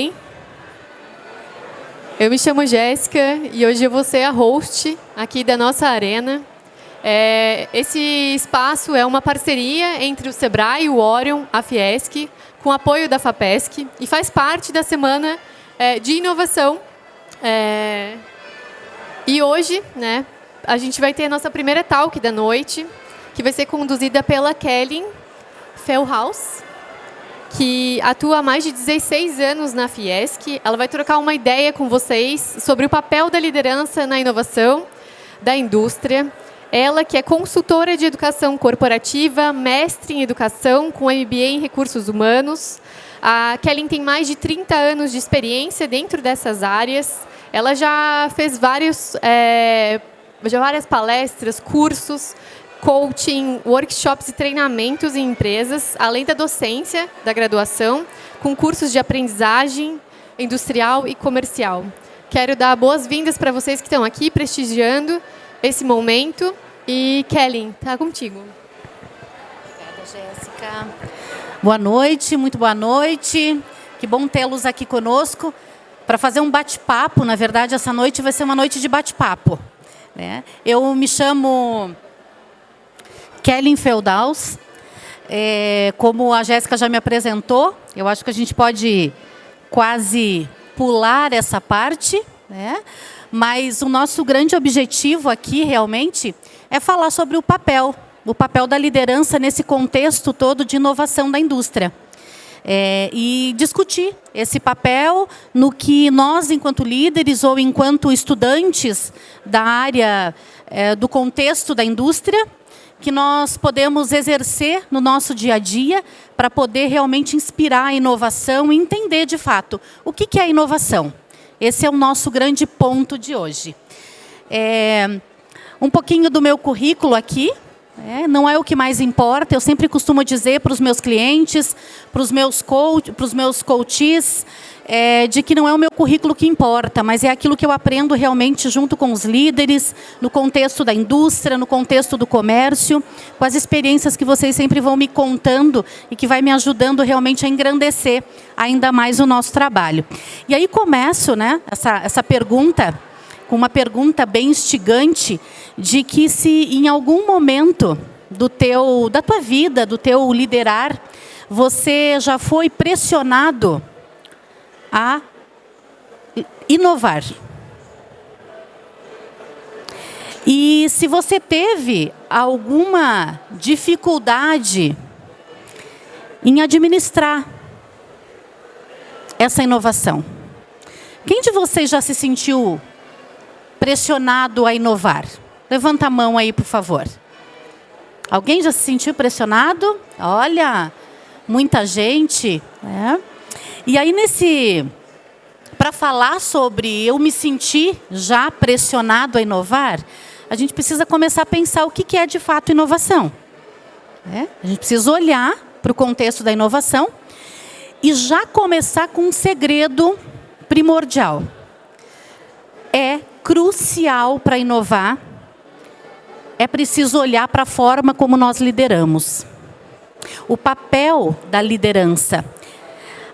bem? Eu me chamo Jéssica e hoje eu vou ser a host aqui da nossa arena. Esse espaço é uma parceria entre o Sebrae, o Orion, a Fiesc, com apoio da FAPESC e faz parte da Semana de Inovação. E hoje, né, a gente vai ter a nossa primeira talk da noite, que vai ser conduzida pela Kelly Fehlhaus, que atua há mais de 16 anos na Fiesc. Ela vai trocar uma ideia com vocês sobre o papel da liderança na inovação da indústria. Ela que é consultora de educação corporativa, mestre em educação, com MBA em recursos humanos. A Kelly tem mais de 30 anos de experiência dentro dessas áreas. Ela já fez várias palestras, cursos, coaching, workshops e treinamentos em empresas, além da docência da graduação, com cursos de aprendizagem industrial e comercial. Quero dar boas-vindas para vocês que estão aqui prestigiando esse momento. E, Kelly, está contigo. Obrigada, Jéssica. Boa noite, muito boa noite. Que bom tê-los aqui conosco para fazer um bate-papo. Na verdade, essa noite vai ser uma noite de bate-papo, né? Eu me chamo Kelly Fehlhaus. Como a Jéssica já me apresentou, eu acho que a gente pode quase pular essa parte, né? Mas o nosso grande objetivo aqui, realmente, é falar sobre o papel da liderança nesse contexto todo de inovação da indústria. E discutir esse papel no que nós, enquanto líderes ou enquanto estudantes da área do contexto da indústria, que nós podemos exercer no nosso dia a dia para poder realmente inspirar a inovação e entender, de fato, o que é a inovação. Esse é o nosso grande ponto de hoje. Um pouquinho do meu currículo aqui, não é o que mais importa. Eu sempre costumo dizer para os meus clientes, para os meus coaches, de que não é o meu currículo que importa, mas é aquilo que eu aprendo realmente junto com os líderes, no contexto da indústria, no contexto do comércio, com as experiências que vocês sempre vão me contando e que vai me ajudando realmente a engrandecer ainda mais o nosso trabalho. E aí começo, né, essa pergunta, com uma pergunta bem instigante, de que se em algum momento da tua vida, do teu liderar, você já foi pressionado a inovar. E se você teve alguma dificuldade em administrar essa inovação. Quem de vocês já se sentiu pressionado a inovar? Levanta a mão aí, por favor. Alguém já se sentiu pressionado? Olha, muita gente, né? E aí, para falar sobre eu me sentir já pressionado a inovar, a gente precisa começar a pensar o que é de fato inovação. A gente precisa olhar para o contexto da inovação e já começar com um segredo primordial. É crucial para inovar, é preciso olhar para a forma como nós lideramos. O papel da liderança.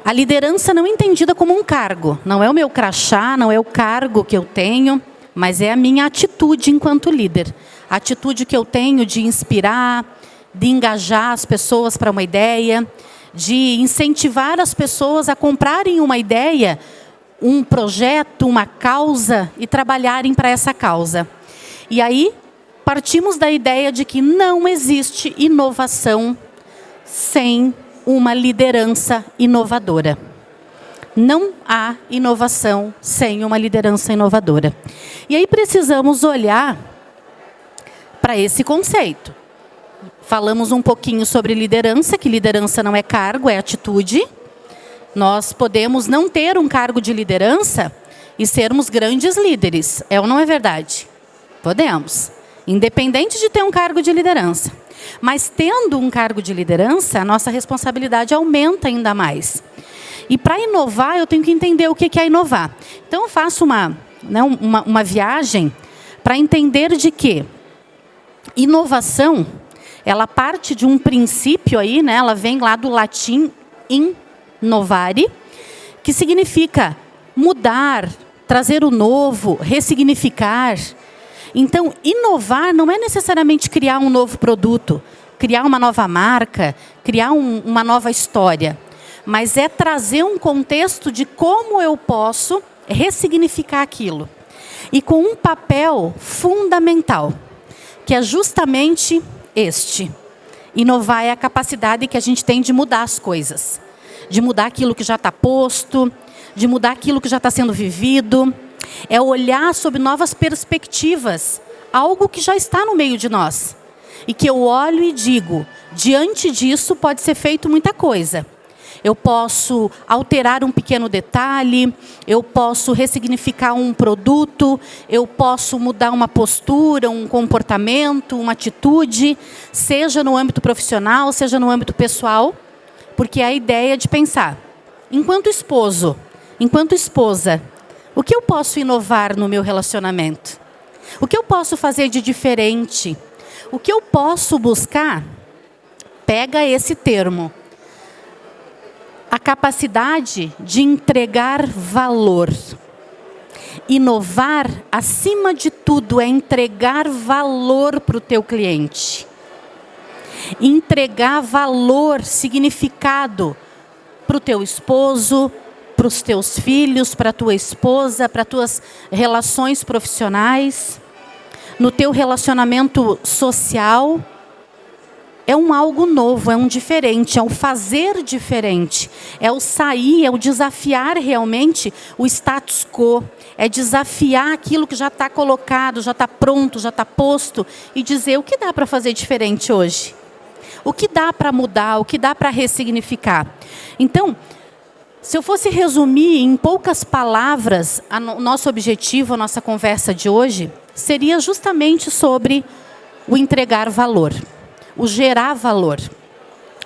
A liderança não entendida como um cargo. Não é o meu crachá, não é o cargo que eu tenho, mas é a minha atitude enquanto líder. A atitude que eu tenho de inspirar, de engajar as pessoas para uma ideia, de incentivar as pessoas a comprarem uma ideia, um projeto, uma causa e trabalharem para essa causa. E aí, partimos da ideia de que não existe inovação sem uma liderança inovadora. Não há inovação sem uma liderança inovadora. E aí precisamos olhar para esse conceito. Falamos um pouquinho sobre liderança, que liderança não é cargo, é atitude. Nós podemos não ter um cargo de liderança e sermos grandes líderes. É ou não é verdade? Podemos. Independente de ter um cargo de liderança. Mas tendo um cargo de liderança, a nossa responsabilidade aumenta ainda mais. E para inovar, eu tenho que entender o que é inovar. Então, eu faço uma viagem para entender de que inovação, ela parte de um princípio aí, né? Ela vem lá do latim innovare, que significa mudar, trazer o novo, ressignificar. Então, inovar não é necessariamente criar um novo produto, criar uma nova marca, criar uma nova história, mas é trazer um contexto de como eu posso ressignificar aquilo. E com um papel fundamental, que é justamente este. Inovar é a capacidade que a gente tem de mudar as coisas, de mudar aquilo que já está posto, de mudar aquilo que já está sendo vivido. É olhar sob novas perspectivas, algo que já está no meio de nós. E que eu olho e digo, diante disso pode ser feito muita coisa. Eu posso alterar um pequeno detalhe, eu posso ressignificar um produto, eu posso mudar uma postura, um comportamento, uma atitude, seja no âmbito profissional, seja no âmbito pessoal, porque é a ideia de pensar, enquanto esposo, enquanto esposa, o que eu posso inovar no meu relacionamento? O que eu posso fazer de diferente? O que eu posso buscar? Pega esse termo. A capacidade de entregar valor. Inovar, acima de tudo, é entregar valor para o teu cliente. Entregar valor, significado para o teu esposo, para os teus filhos, para a tua esposa, para as tuas relações profissionais, no teu relacionamento social. É algo novo, é um diferente, é um fazer diferente, é o sair, é o desafiar realmente o status quo, é desafiar aquilo que já está colocado, já está pronto, já está posto e dizer o que dá para fazer diferente hoje, o que dá para mudar, o que dá para ressignificar. Então, se eu fosse resumir em poucas palavras o nosso objetivo, a nossa conversa de hoje, seria justamente sobre o entregar valor. O gerar valor.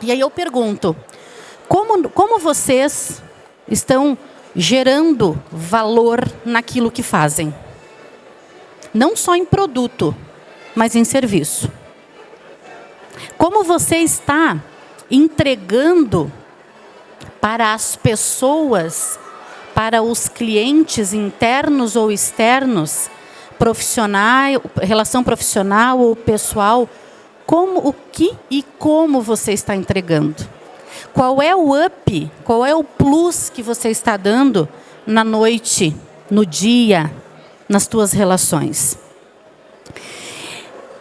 E aí eu pergunto, como vocês estão gerando valor naquilo que fazem? Não só em produto, mas em serviço. Como você está entregando para as pessoas, para os clientes internos ou externos, profissional, relação profissional ou pessoal, o que e como você está entregando? Qual é o up, qual é o plus que você está dando na noite, no dia, nas tuas relações?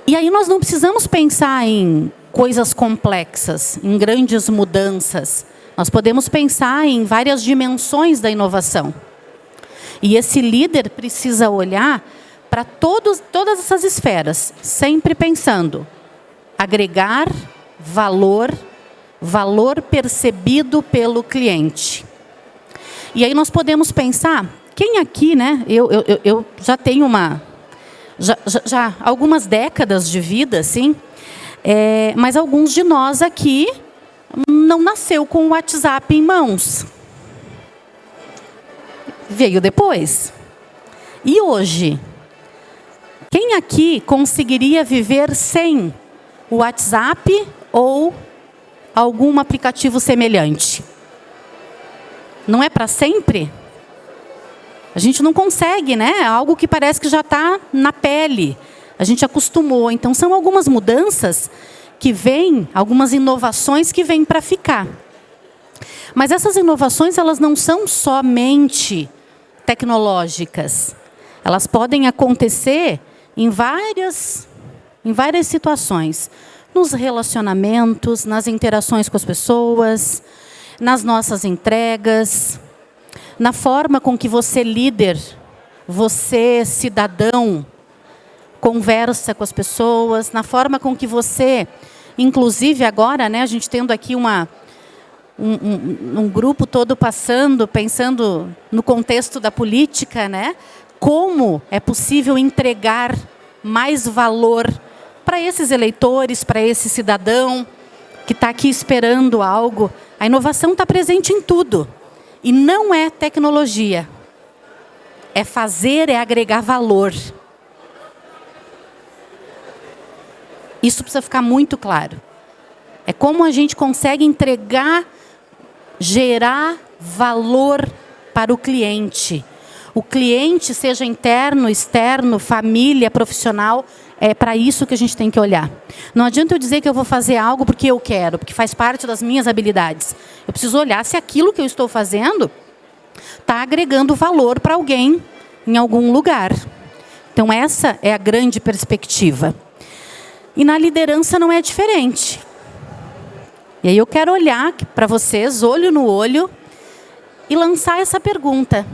E aí nós não precisamos pensar em coisas complexas, em grandes mudanças. Nós podemos pensar em várias dimensões da inovação. E esse líder precisa olhar para todas essas esferas, sempre pensando agregar valor, valor percebido pelo cliente. E aí nós podemos pensar, quem aqui, né? Eu já tenho já algumas décadas de vida, assim, mas alguns de nós aqui não nasceu com o WhatsApp em mãos. Veio depois. E hoje, quem aqui conseguiria viver sem o WhatsApp ou algum aplicativo semelhante? Não é para sempre? A gente não consegue, né? É algo que parece que já está na pele. A gente acostumou. Então, são algumas mudanças que vêm, algumas inovações que vêm para ficar. Mas essas inovações, elas não são somente tecnológicas. Elas podem acontecer em várias situações. Nos relacionamentos, nas interações com as pessoas, nas nossas entregas, na forma com que você, líder, você, cidadão, conversa com as pessoas, na forma com que você, inclusive agora, né, a gente tendo aqui um grupo todo pensando no contexto da política, né, como é possível entregar mais valor para esses eleitores, para esse cidadão que está aqui esperando algo. A inovação está presente em tudo. E não é tecnologia. É fazer, é agregar valor. Isso precisa ficar muito claro. É como a gente consegue entregar, gerar valor para o cliente. O cliente, seja interno, externo, família, profissional, é para isso que a gente tem que olhar. Não adianta eu dizer que eu vou fazer algo porque eu quero, porque faz parte das minhas habilidades. Eu preciso olhar se aquilo que eu estou fazendo está agregando valor para alguém em algum lugar. Então, essa é a grande perspectiva. E na liderança não é diferente. E aí eu quero olhar para vocês, olho no olho, e lançar essa pergunta.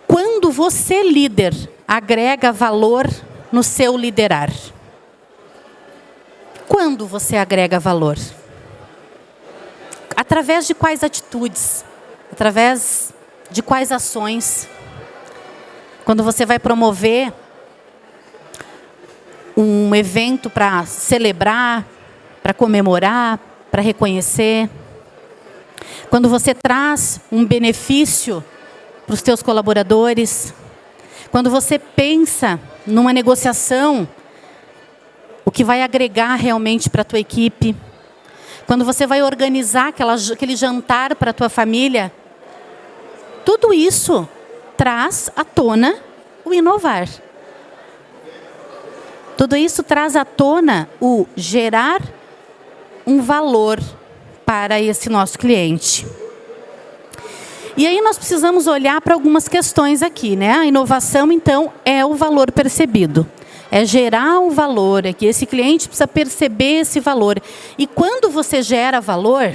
Quando você, líder, agrega valor no seu liderar? Quando você agrega valor? Através de quais atitudes? Através de quais ações? Quando você vai promover um evento para celebrar, para comemorar, para reconhecer. Quando você traz um benefício para os teus colaboradores. Quando você pensa numa negociação, o que vai agregar realmente para a tua equipe. Quando você vai organizar aquele jantar para a tua família. Tudo isso traz à tona o inovar. Tudo isso traz à tona o gerar um valor para esse nosso cliente. E aí nós precisamos olhar para algumas questões aqui, né? A inovação, então, é o valor percebido. É gerar o valor, é que esse cliente precisa perceber esse valor. E quando você gera valor,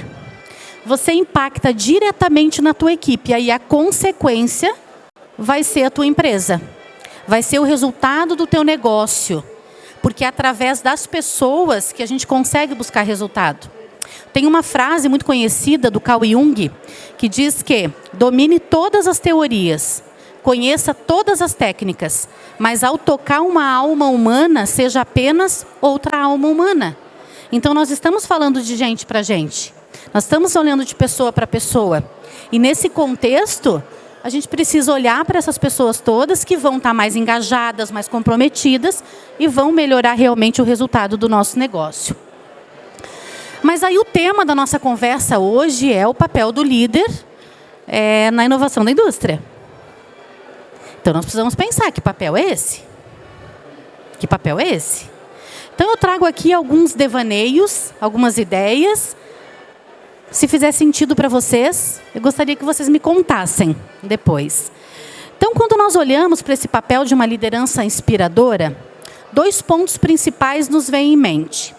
você impacta diretamente na tua equipe. Aí a consequência vai ser a tua empresa. Vai ser o resultado do teu negócio. Porque é através das pessoas que a gente consegue buscar resultado. Tem uma frase muito conhecida do Carl Jung, que diz que domine todas as teorias, conheça todas as técnicas, mas ao tocar uma alma humana, seja apenas outra alma humana. Então nós estamos falando de gente para gente. Nós estamos olhando de pessoa para pessoa. E nesse contexto, a gente precisa olhar para essas pessoas todas que vão estar mais engajadas, mais comprometidas e vão melhorar realmente o resultado do nosso negócio. Mas aí o tema da nossa conversa hoje é o papel do líder na inovação da indústria. Então nós precisamos pensar, que papel é esse? Que papel é esse? Então eu trago aqui alguns devaneios, algumas ideias. Se fizer sentido para vocês, eu gostaria que vocês me contassem depois. Então, quando nós olhamos para esse papel de uma liderança inspiradora, 2 pontos principais nos vêm em mente.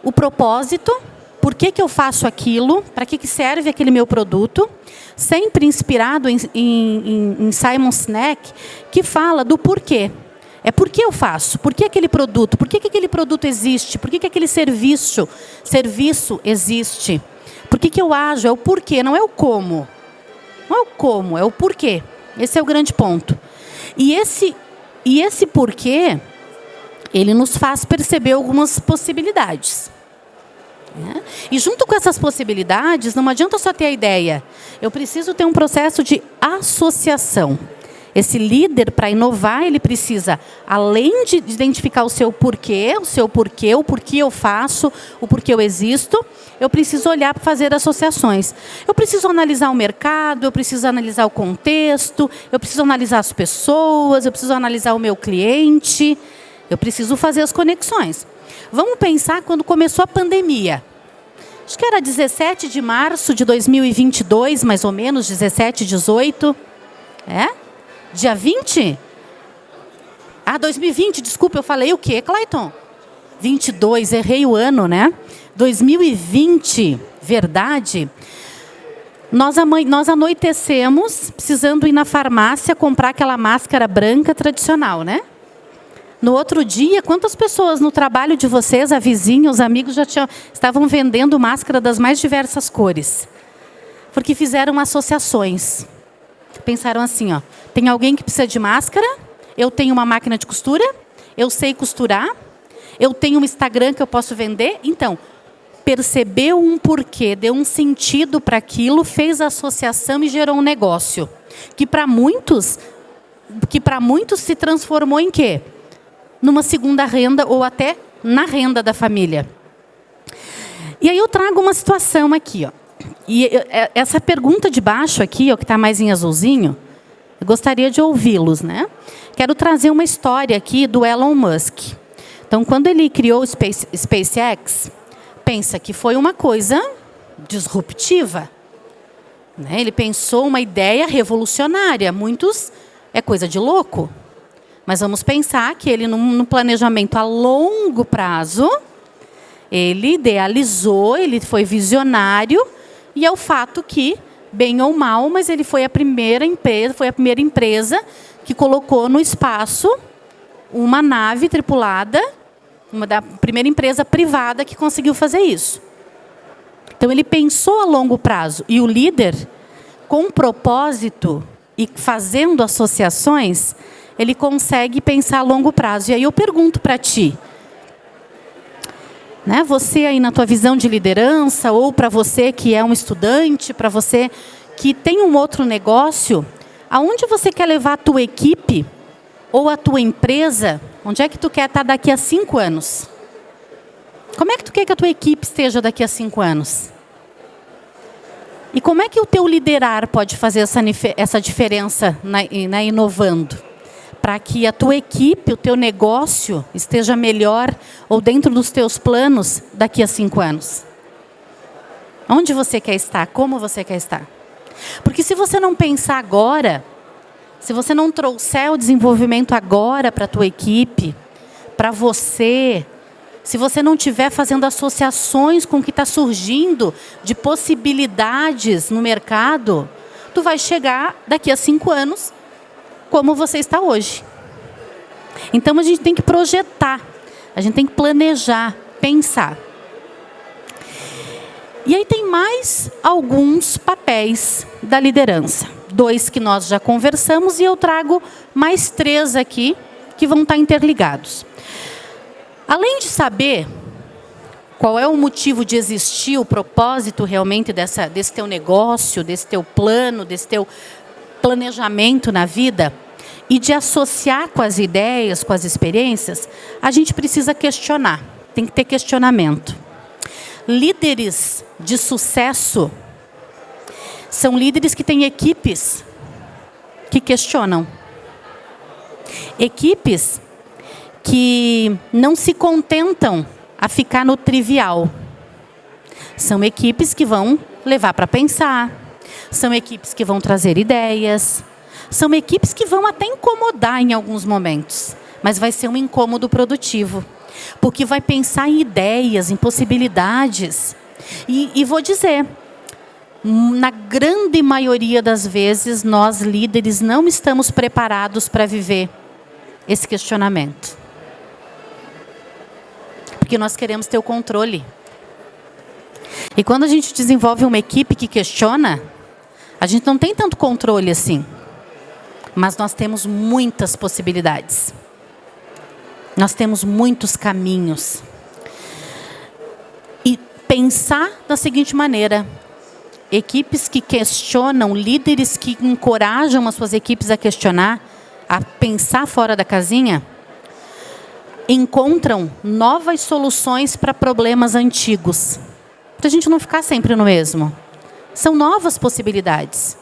O propósito, por que eu faço aquilo, para que serve aquele meu produto, sempre inspirado em Simon Sinek, que fala do porquê. É por que eu faço, por que aquele produto, por que aquele produto existe, por que aquele serviço existe. Por que eu ajo? É o porquê, não é o como. Não é o como, é o porquê. Esse é o grande ponto. E esse porquê, ele nos faz perceber algumas possibilidades. E junto com essas possibilidades, não adianta só ter a ideia. Eu preciso ter um processo de associação. Esse líder, para inovar, ele precisa, além de identificar o porquê, o porquê eu faço, o porquê eu existo, eu preciso olhar para fazer associações. Eu preciso analisar o mercado, eu preciso analisar o contexto, eu preciso analisar as pessoas, eu preciso analisar o meu cliente, eu preciso fazer as conexões. Vamos pensar quando começou a pandemia. Acho que era 17 de março de 2022, mais ou menos, 17, 18. Dia 20? 2020, desculpa, eu falei o quê, Clayton? 22, errei o ano, né? 2020, verdade. Nós anoitecemos precisando ir na farmácia comprar aquela máscara branca tradicional, né? No outro dia, quantas pessoas no trabalho de vocês, a vizinha, os amigos, estavam vendendo máscara das mais diversas cores? Porque fizeram associações. Pensaram assim, tem alguém que precisa de máscara, eu tenho uma máquina de costura, eu sei costurar, eu tenho um Instagram que eu posso vender. Então, percebeu um porquê, deu um sentido para aquilo, fez a associação e gerou um negócio. Que para muitos se transformou em quê? Numa segunda renda ou até na renda da família. E aí eu trago uma situação aqui. essa pergunta de baixo aqui, ó, que está mais em azulzinho, eu gostaria de ouvi-los, né? Quero trazer uma história aqui do Elon Musk. Então, quando ele criou o SpaceX, pensa que foi uma coisa disruptiva, né? Ele pensou uma ideia revolucionária. Muitos é coisa de louco. Mas vamos pensar que ele, no planejamento a longo prazo, ele idealizou, ele foi visionário, e é o fato que, bem ou mal, mas ele foi a primeira empresa que colocou no espaço uma nave tripulada, uma da primeira empresa privada que conseguiu fazer isso. Então, ele pensou a longo prazo. E o líder, com propósito e fazendo associações, ele consegue pensar a longo prazo. E aí eu pergunto para ti, né, você aí na tua visão de liderança, ou para você que é um estudante, para você que tem um outro negócio, aonde você quer levar a tua equipe ou a tua empresa? Onde é que tu quer estar daqui a 5 anos? Como é que tu quer que a tua equipe esteja daqui a 5 anos? E como é que o teu liderar pode fazer essa diferença na inovando? Para que a tua equipe, o teu negócio esteja melhor ou dentro dos teus planos daqui a 5 anos. Onde você quer estar? Como você quer estar? Porque se você não pensar agora, se você não trouxer o desenvolvimento agora para a tua equipe, para você, se você não estiver fazendo associações com o que está surgindo de possibilidades no mercado, tu vai chegar daqui a 5 anos como você está hoje. Então, a gente tem que projetar, a gente tem que planejar, pensar. E aí tem mais alguns papéis da liderança. 2 que nós já conversamos e eu trago mais 3 aqui que vão estar interligados. Além de saber qual é o motivo de existir, o propósito realmente desse teu negócio, desse teu plano, desse teu planejamento na vida, e de associar com as ideias, com as experiências, a gente precisa questionar, tem que ter questionamento. Líderes de sucesso são líderes que têm equipes que questionam. Equipes que não se contentam a ficar no trivial. São equipes que vão levar para pensar, são equipes que vão trazer ideias, são equipes que vão até incomodar em alguns momentos, mas vai ser um incômodo produtivo, porque vai pensar em ideias, em possibilidades. E vou dizer, na grande maioria das vezes, nós líderes não estamos preparados para viver esse questionamento. Porque nós queremos ter o controle. E quando a gente desenvolve uma equipe que questiona, a gente não tem tanto controle assim. Mas nós temos muitas possibilidades. Nós temos muitos caminhos. E pensar da seguinte maneira: equipes que questionam, líderes que encorajam as suas equipes a questionar, a pensar fora da casinha, encontram novas soluções para problemas antigos. Para a gente não ficar sempre no mesmo. São novas possibilidades,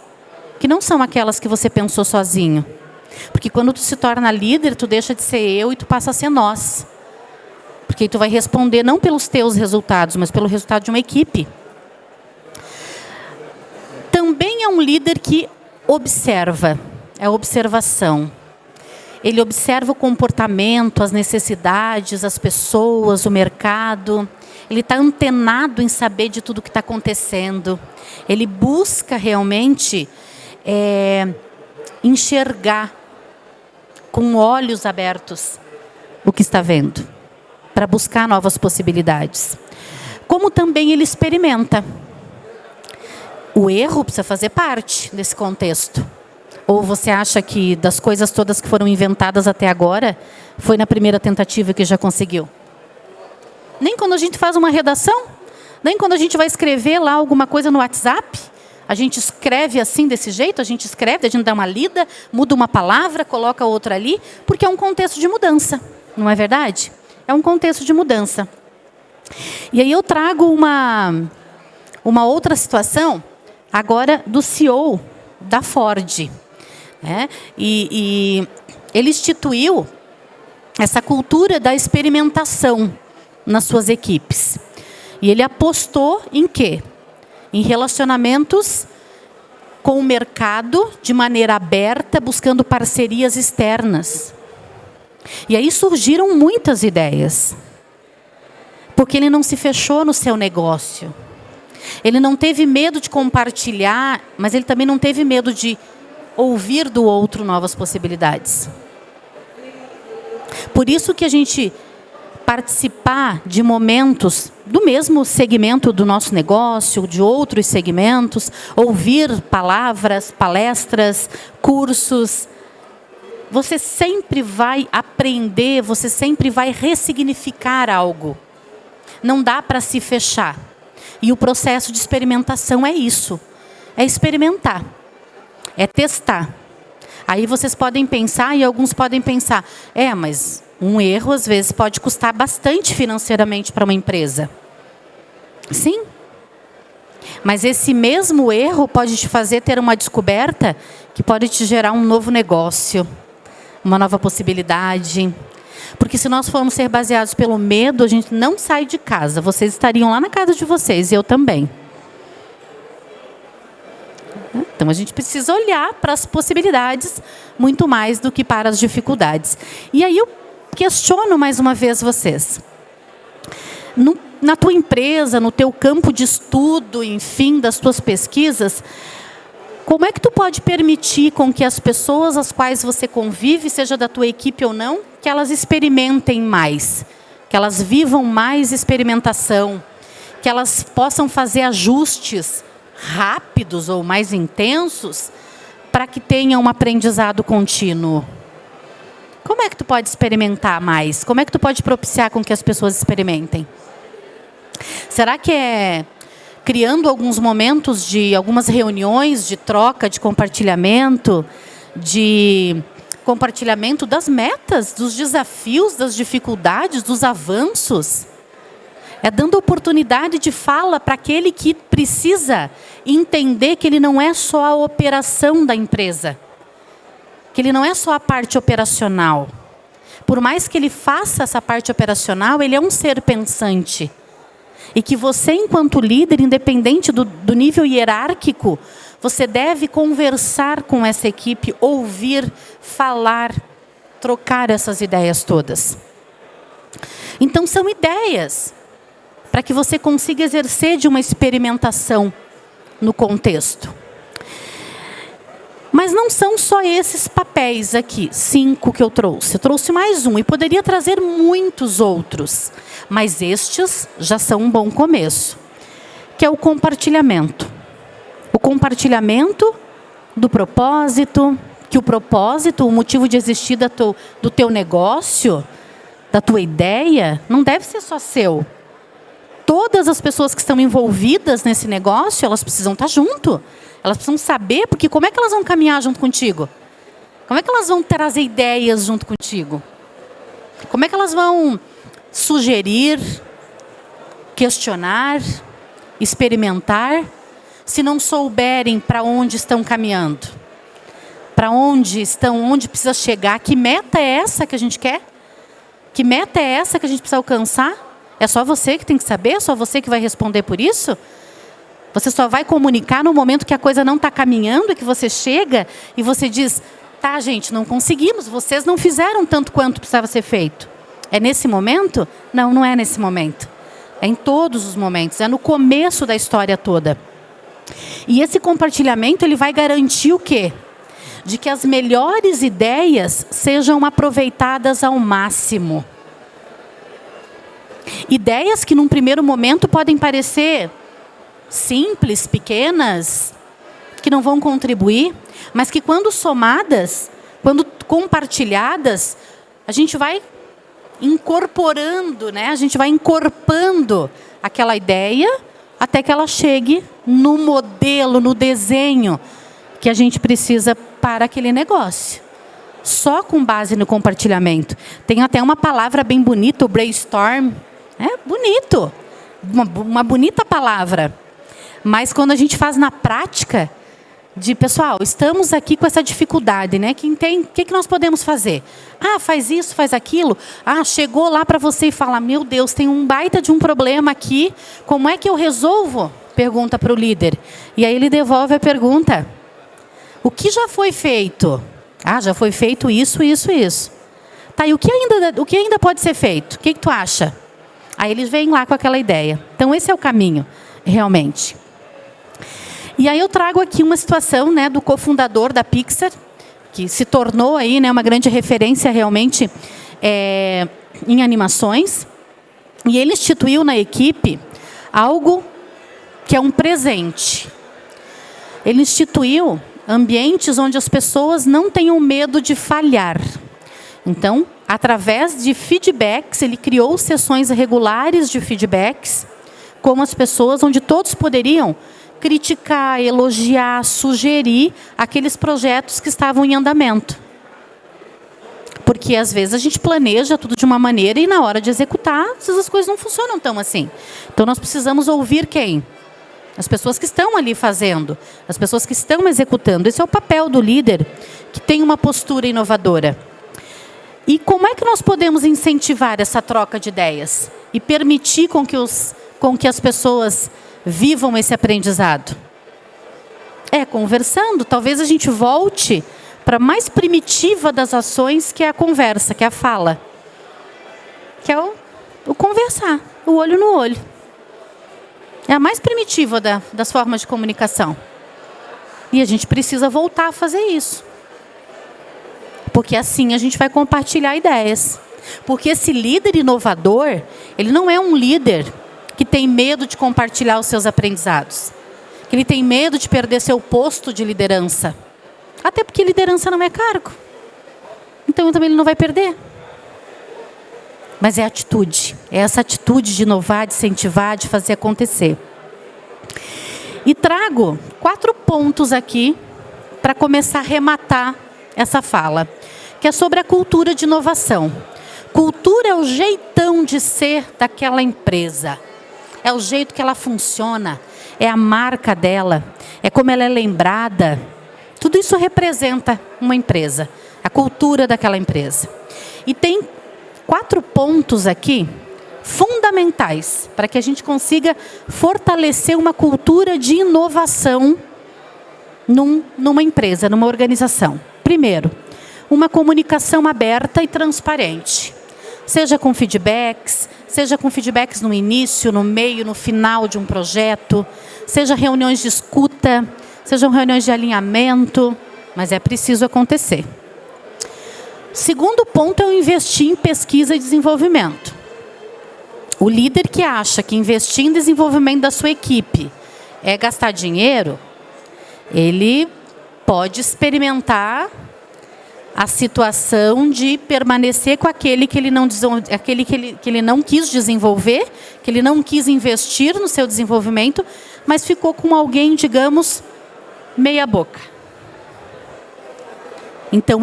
que não são aquelas que você pensou sozinho. Porque quando tu se torna líder, tu deixa de ser eu e tu passa a ser nós. Porque tu vai responder não pelos teus resultados, mas pelo resultado de uma equipe. Também é um líder que observa, é observação. Ele observa o comportamento, as necessidades, as pessoas, o mercado. Ele está antenado em saber de tudo que está acontecendo. Ele busca realmente enxergar com olhos abertos o que está vendo, para buscar novas possibilidades. Como também ele experimenta. O erro precisa fazer parte desse contexto. Ou você acha que das coisas todas que foram inventadas até agora, foi na primeira tentativa que já conseguiu? Nem quando a gente faz uma redação, nem quando a gente vai escrever lá alguma coisa no WhatsApp, a gente escreve assim, desse jeito, a gente dá uma lida, muda uma palavra, coloca outra ali, porque é um contexto de mudança, não é verdade? É um contexto de mudança. E aí eu trago uma outra situação, agora do CEO da Ford. Né? E ele instituiu essa cultura da experimentação nas suas equipes. E ele apostou em quê? Em relacionamentos com o mercado de maneira aberta, buscando parcerias externas. E aí surgiram muitas ideias. Porque ele não se fechou no seu negócio. Ele não teve medo de compartilhar, mas ele também não teve medo de ouvir do outro novas possibilidades. Por isso que a gente participar de momentos do mesmo segmento do nosso negócio, de outros segmentos, ouvir palavras, palestras, cursos, você sempre vai aprender, você sempre vai ressignificar algo. Não dá para se fechar. E o processo de experimentação é isso. É experimentar. É testar. Aí vocês podem pensar, e alguns podem pensar, mas um erro às vezes pode custar bastante financeiramente para uma empresa. Sim. Mas esse mesmo erro pode te fazer ter uma descoberta que pode te gerar um novo negócio, uma nova possibilidade. Porque se nós formos ser baseados pelo medo, a gente não sai de casa. Vocês estariam lá na casa de vocês, e eu também. Então, a gente precisa olhar para as possibilidades muito mais do que para as dificuldades. E aí eu questiono mais uma vez vocês. Na tua empresa, no teu campo de estudo, enfim, das tuas pesquisas, como é que tu pode permitir com que as pessoas às quais você convive, seja da tua equipe ou não, que elas experimentem mais, que elas vivam mais experimentação, que elas possam fazer ajustes rápidos ou mais intensos para que tenham um aprendizado contínuo? Como é que tu pode experimentar mais? Como é que tu pode propiciar com que as pessoas experimentem? Será que é criando alguns momentos de algumas reuniões de troca, de compartilhamento das metas, dos desafios, das dificuldades, dos avanços? É dando oportunidade de fala para aquele que precisa entender que ele não é só a operação da empresa, que ele não é só a parte operacional. Por mais que ele faça essa parte operacional, ele é um ser pensante. E que você, enquanto líder, independente do nível hierárquico, você deve conversar com essa equipe, ouvir, falar, trocar essas ideias todas. Então, são ideias para que você consiga exercer de uma experimentação no contexto. Mas não são só esses papéis aqui, 5 que eu trouxe. Eu trouxe mais um e poderia trazer muitos outros. Mas estes já são um bom começo, que é o compartilhamento. O compartilhamento do propósito, que o propósito, o motivo de existir do teu negócio, da tua ideia, não deve ser só seu. Todas as pessoas que estão envolvidas nesse negócio, elas precisam estar junto. Elas precisam saber, porque como é que elas vão caminhar junto contigo? Como é que elas vão trazer ideias junto contigo? Como é que elas vão sugerir, questionar, experimentar, se não souberem para onde estão caminhando? Para onde estão, onde precisa chegar? Que meta é essa que a gente quer? Que meta é essa que a gente precisa alcançar? É só você que tem que saber? É só você que vai responder por isso? Você só vai comunicar no momento que a coisa não está caminhando, e que você chega e você diz, tá, gente, não conseguimos, vocês não fizeram tanto quanto precisava ser feito. É nesse momento? Não, não é nesse momento. É em todos os momentos, é no começo da história toda. E esse compartilhamento, ele vai garantir o quê? De que as melhores ideias sejam aproveitadas ao máximo. Ideias que num primeiro momento podem parecer simples, pequenas, que não vão contribuir, mas que quando somadas, quando compartilhadas, a gente vai incorporando, né? A gente vai encorpando aquela ideia até que ela chegue no modelo, no desenho que a gente precisa para aquele negócio. Só com base no compartilhamento. Tem até uma palavra bem bonita, o brainstorm. É bonito. Uma bonita palavra. Mas quando a gente faz na prática, pessoal, estamos aqui com essa dificuldade, né? O que nós podemos fazer? Ah, faz isso, faz aquilo. Ah, chegou lá para você e fala, meu Deus, tem um baita de um problema aqui, como é que eu resolvo? Pergunta para o líder. E aí ele devolve a pergunta. O que já foi feito? Ah, já foi feito isso, isso, isso. Tá, e o que ainda pode ser feito? O que tu acha? Aí eles vêm lá com aquela ideia. Então esse é o caminho, realmente. E aí eu trago aqui uma situação, né, do cofundador da Pixar, que se tornou aí, né, uma grande referência realmente em animações. E ele instituiu na equipe algo que é um presente. Ele instituiu ambientes onde as pessoas não tenham medo de falhar. Então, através de feedbacks, ele criou sessões regulares de feedbacks com as pessoas, onde todos poderiam criticar, elogiar, sugerir aqueles projetos que estavam em andamento. Porque, às vezes, a gente planeja tudo de uma maneira e, na hora de executar, as coisas não funcionam tão assim. Então, nós precisamos ouvir quem? As pessoas que estão ali fazendo, as pessoas que estão executando. Esse é o papel do líder, que tem uma postura inovadora. E como é que nós podemos incentivar essa troca de ideias? E permitir com que as pessoas vivam esse aprendizado? Conversando. Talvez a gente volte para a mais primitiva das ações, que é a conversa, que é a fala. Que é o conversar, o olho no olho. É a mais primitiva das formas de comunicação. E a gente precisa voltar a fazer isso. Porque assim a gente vai compartilhar ideias. Porque esse líder inovador, ele não é um líder que tem medo de compartilhar os seus aprendizados. Que ele tem medo de perder seu posto de liderança. Até porque liderança não é cargo. Então também ele não vai perder. Mas é atitude. É essa atitude de inovar, de incentivar, de fazer acontecer. E trago 4 pontos aqui para começar a arrematar essa fala. Que é sobre a cultura de inovação. Cultura é o jeitão de ser daquela empresa. É o jeito que ela funciona. É a marca dela. É como ela é lembrada. Tudo isso representa uma empresa. A cultura daquela empresa. E tem 4 pontos aqui fundamentais para que a gente consiga fortalecer uma cultura de inovação numa empresa, numa organização. Primeiro, uma comunicação aberta e transparente. Seja com feedbacks no início, no meio, no final de um projeto, seja reuniões de escuta, sejam reuniões de alinhamento, mas é preciso acontecer. Segundo ponto é o investir em pesquisa e desenvolvimento. O líder que acha que investir em desenvolvimento da sua equipe é gastar dinheiro, ele pode experimentar a situação de permanecer com aquele que ele não quis desenvolver, que ele não quis investir no seu desenvolvimento, mas ficou com alguém, digamos, meia boca. Então,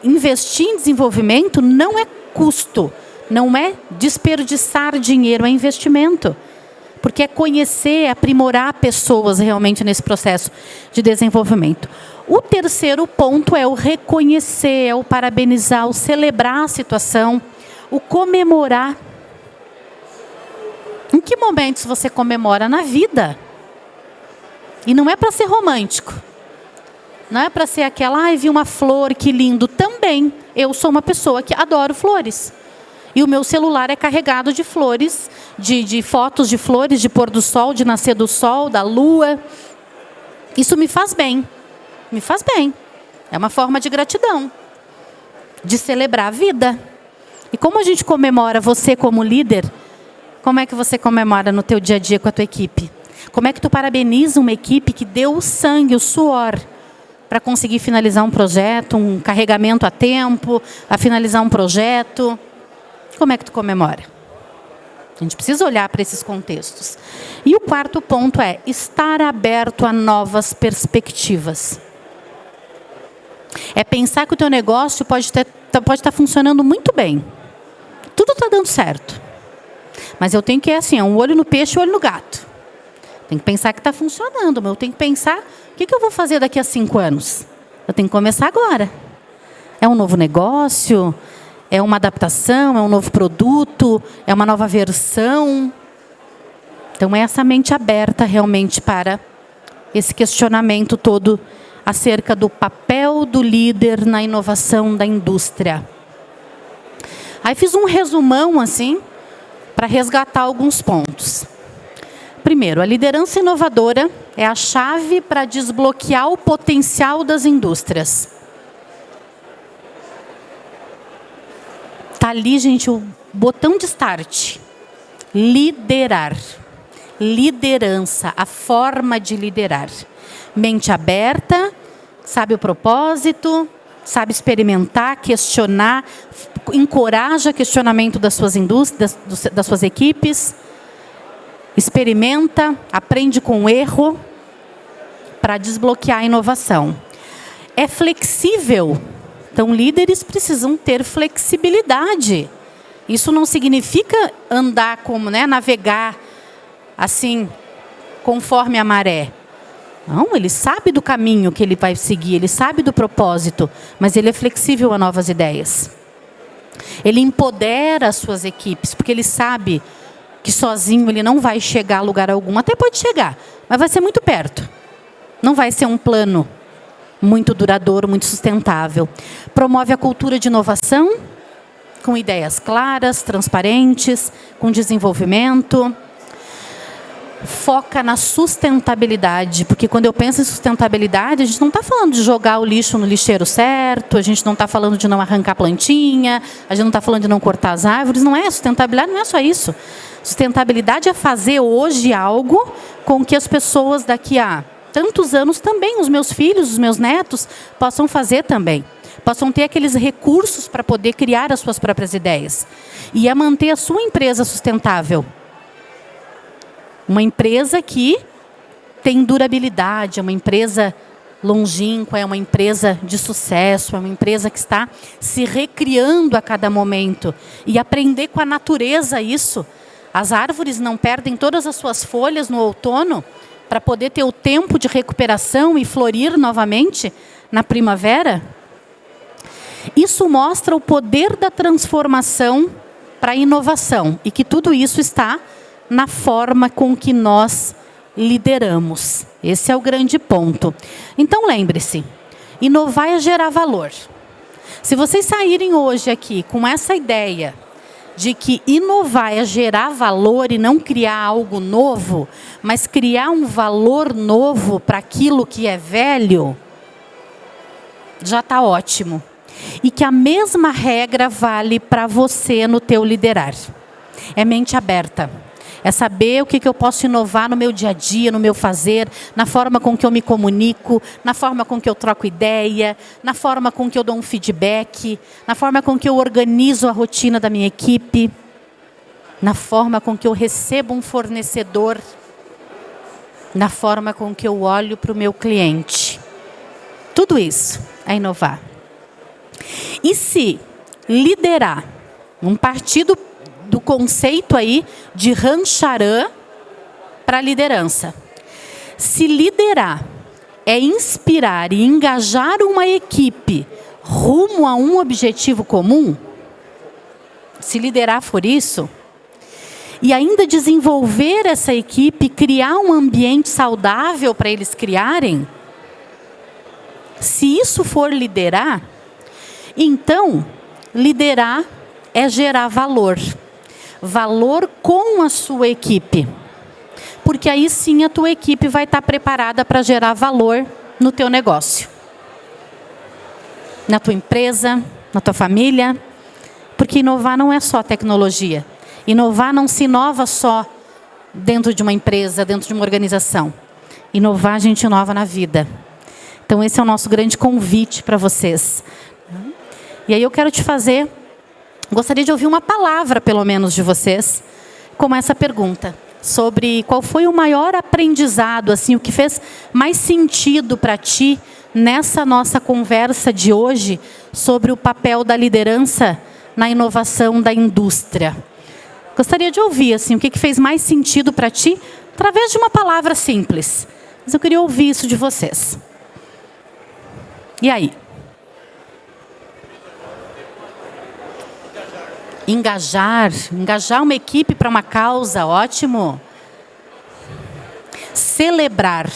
investir em desenvolvimento não é custo, não é desperdiçar dinheiro, é investimento. Porque é conhecer, é aprimorar pessoas realmente nesse processo de desenvolvimento. O terceiro ponto é o reconhecer, é o parabenizar, o celebrar a situação, o comemorar. Em que momentos você comemora? Na vida. E não é para ser romântico. Não é para ser aquela, vi uma flor, que lindo. Também, eu sou uma pessoa que adoro flores. E o meu celular é carregado de flores, de fotos de flores, de pôr do sol, de nascer do sol, da lua. Isso me faz bem. Me faz bem. É uma forma de gratidão. De celebrar a vida. E como a gente comemora você como líder, como é que você comemora no teu dia a dia com a tua equipe? Como é que tu parabeniza uma equipe que deu o sangue, o suor, para conseguir finalizar um projeto, um carregamento a tempo, a finalizar um projeto? Como é que tu comemora? A gente precisa olhar para esses contextos. E o quarto ponto é estar aberto a novas perspectivas. É pensar que o teu negócio pode estar funcionando muito bem. Tudo está dando certo. Mas eu tenho que um olho no peixe e um olho no gato. Tem que pensar que está funcionando, mas eu tenho que pensar o que eu vou fazer daqui a 5 anos. Eu tenho que começar agora. É um novo negócio? É uma adaptação? É um novo produto? É uma nova versão? Então, é essa mente aberta realmente para esse questionamento todo acerca do papel do líder na inovação da indústria. Aí fiz um resumão, assim, para resgatar alguns pontos. Primeiro, a liderança inovadora é a chave para desbloquear o potencial das indústrias. Está ali, gente, o botão de start. Liderar. Liderança, a forma de liderar. Mente aberta, sabe o propósito, sabe experimentar, questionar, encoraja questionamento das suas indústrias, das suas equipes, experimenta, aprende com o erro para desbloquear a inovação. É flexível, então líderes precisam ter flexibilidade. Isso não significa andar como, navegar assim, conforme a maré. Não, ele sabe do caminho que ele vai seguir, ele sabe do propósito, mas ele é flexível a novas ideias. Ele empodera as suas equipes, porque ele sabe que sozinho ele não vai chegar a lugar algum. Até pode chegar, mas vai ser muito perto. Não vai ser um plano muito duradouro, muito sustentável. Promove a cultura de inovação, com ideias claras, transparentes, com desenvolvimento. Foca na sustentabilidade, porque quando eu penso em sustentabilidade, a gente não está falando de jogar o lixo no lixeiro certo, a gente não está falando de não arrancar plantinha, a gente não está falando de não cortar as árvores, não é. Sustentabilidade não é só isso. Sustentabilidade é fazer hoje algo com que as pessoas daqui a tantos anos também, os meus filhos, os meus netos, possam fazer também. Possam ter aqueles recursos para poder criar as suas próprias ideias. E é manter a sua empresa sustentável. Uma empresa que tem durabilidade, é uma empresa longínqua, é uma empresa de sucesso, é uma empresa que está se recriando a cada momento. E aprender com a natureza isso. As árvores não perdem todas as suas folhas no outono para poder ter o tempo de recuperação e florir novamente na primavera. Isso mostra o poder da transformação para a inovação e que tudo isso está na forma com que nós lideramos. Esse é o grande ponto. Então, lembre-se, inovar é gerar valor. Se vocês saírem hoje aqui com essa ideia de que inovar é gerar valor e não criar algo novo, mas criar um valor novo para aquilo que é velho, já está ótimo. E que a mesma regra vale para você no teu liderar. É mente aberta. É saber o que eu posso inovar no meu dia a dia, no meu fazer, na forma com que eu me comunico, na forma com que eu troco ideia, na forma com que eu dou um feedback, na forma com que eu organizo a rotina da minha equipe, na forma com que eu recebo um fornecedor, na forma com que eu olho para o meu cliente. Tudo isso é inovar. E se liderar um partido do conceito aí de Rancharan para liderança. Se liderar é inspirar e engajar uma equipe rumo a um objetivo comum, se liderar for isso, e ainda desenvolver essa equipe, criar um ambiente saudável para eles criarem, se isso for liderar, então liderar é gerar valor. Valor com a sua equipe. Porque aí sim a tua equipe vai estar preparada para gerar valor no teu negócio. Na tua empresa, na tua família. Porque inovar não é só tecnologia. Inovar não se inova só dentro de uma empresa, dentro de uma organização. Inovar a gente inova na vida. Então esse é o nosso grande convite para vocês. E aí eu quero te fazer... Gostaria de ouvir uma palavra, pelo menos, de vocês, como essa pergunta, sobre qual foi o maior aprendizado, assim, o que fez mais sentido para ti nessa nossa conversa de hoje sobre o papel da liderança na inovação da indústria. Gostaria de ouvir, assim, o que fez mais sentido para ti através de uma palavra simples. Mas eu queria ouvir isso de vocês. E aí? Engajar uma equipe para uma causa, ótimo. Celebrar.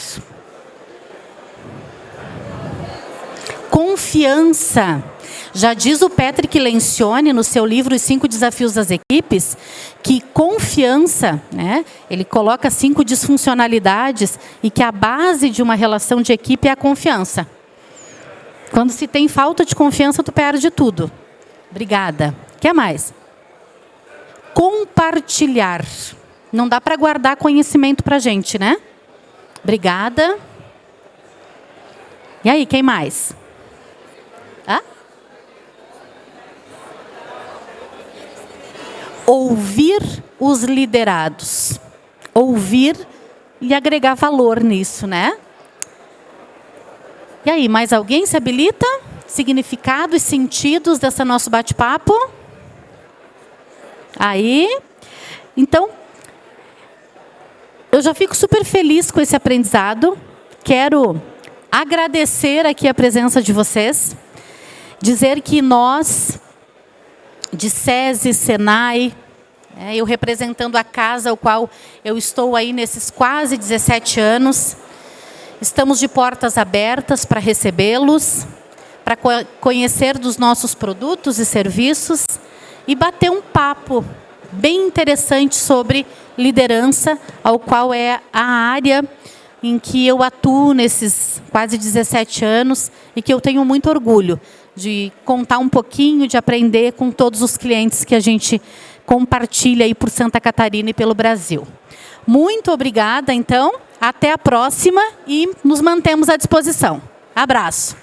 Confiança. Já diz o Patrick Lencioni, no seu livro Os 5 Desafios das Equipes, que confiança, né, ele coloca 5 disfuncionalidades e que a base de uma relação de equipe é a confiança. Quando se tem falta de confiança, tu perde tudo. Obrigada. O que mais? Compartilhar. Não dá para guardar conhecimento para a gente, né? Obrigada. E aí, quem mais? Hã? Ouvir os liderados. Ouvir e agregar valor nisso, né? E aí, mais alguém se habilita? Significado e sentidos desse nosso bate-papo? Aí, então, eu já fico super feliz com esse aprendizado. Quero agradecer aqui a presença de vocês. Dizer que nós, de SESI, SENAI, eu representando a casa ao qual eu estou aí nesses quase 17 anos, estamos de portas abertas para recebê-los, para conhecer dos nossos produtos e serviços e bater um papo bem interessante sobre liderança, ao qual é a área em que eu atuo nesses quase 17 anos e que eu tenho muito orgulho de contar um pouquinho, de aprender com todos os clientes que a gente compartilha aí por Santa Catarina e pelo Brasil. Muito obrigada, então. Até a próxima e nos mantemos à disposição. Abraço.